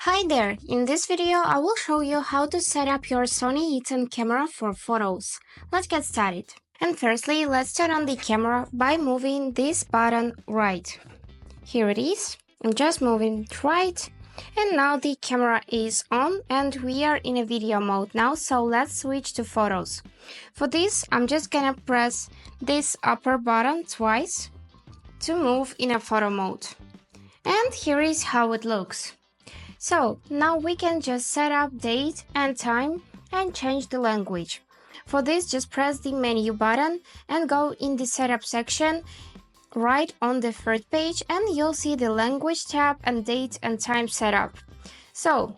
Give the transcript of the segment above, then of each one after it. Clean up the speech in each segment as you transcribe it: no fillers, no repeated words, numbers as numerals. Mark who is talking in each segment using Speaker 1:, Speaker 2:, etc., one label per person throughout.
Speaker 1: Hi there! In this video, I will show you how to set up your Sony ZV-E10 camera for photos. Let's get started. And firstly, let's turn on the camera by moving this button right. Here it is. I'm just moving it right. And now the camera is on and we are in a video mode now, so let's switch to photos. For this, I'm just gonna press this upper button twice to move in a photo mode. And here is how it looks. So now we can just set up date and time and change the language. For this, just press the menu button and go in the setup section right on the third page and you'll see the language tab and date and time setup. So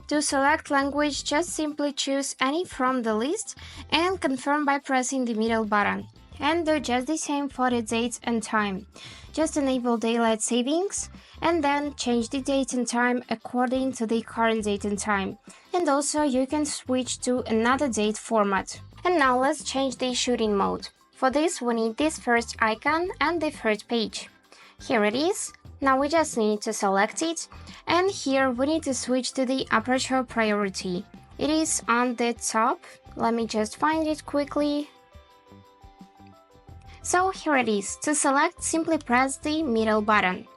Speaker 1: to select language, just simply choose any from the list and confirm by pressing the middle button. And do just the same for the date and time. Just enable daylight savings and then change the date and time according to the current date and time. And also you can switch to another date format. And now let's change the shooting mode. For this we need this first icon and the third page. Here it is. Now we just need to select it and here we need to switch to the aperture priority. It is on the top. Let me just find it quickly. So here it is. To select, simply press the middle button.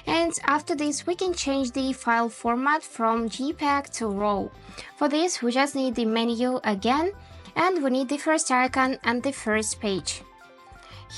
Speaker 1: And after this, we can change the file format from JPEG to RAW. For this, we just need the menu again, and we need the first icon and the first page.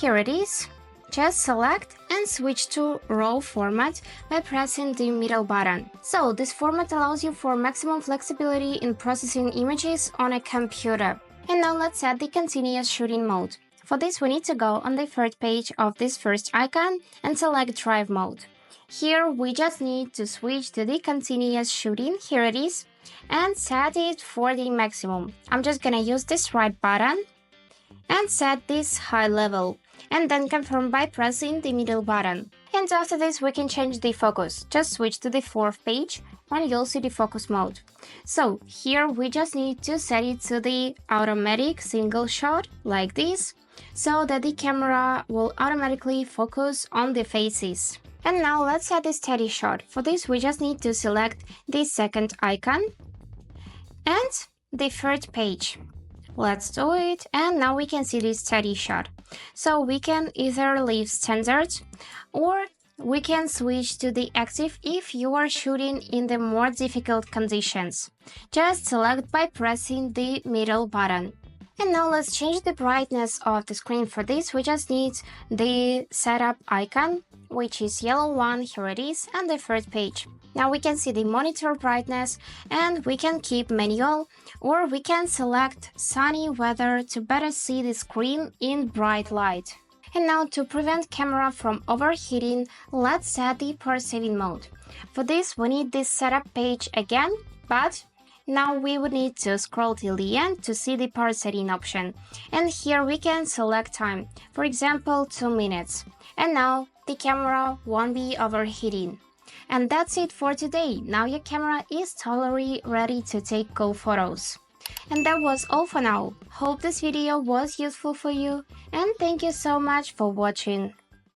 Speaker 1: Here it is. Just select and switch to RAW format by pressing the middle button. So this format allows you for maximum flexibility in processing images on a computer. And now let's set the continuous shooting mode. For this, we need to go on the third page of this first icon and select drive mode. Here, we just need to switch to the continuous shooting, here it is, and set it for the maximum. I'm just gonna use this right button and set this high level, and then confirm by pressing the middle button. And after this, we can change the focus. Just switch to the fourth page and you'll see the focus mode. So here we just need to set it to the automatic single shot like this, so that the camera will automatically focus on the faces. And now let's set the steady shot. For this we just need to select the second icon and the third page. Let's do it, and now we can see this steady shot. So we can either leave standard or we can switch to the active if you are shooting in the more difficult conditions. Just select by pressing the middle button. And now let's change the brightness of the screen. For this we just need the setup icon, which is yellow one, here it is, and the third page. Now we can see the monitor brightness and we can keep manual or we can select sunny weather to better see the screen in bright light. And now to prevent camera from overheating, let's set the power saving mode. For this we need this setup page again, but now we would need to scroll till the end to see the power setting option. And here we can select time, for example 2 minutes. And now the camera won't be overheating. And that's it for today. Now your camera is totally ready to take cool photos. And that was all for now. Hope this video was useful for you and thank you so much for watching.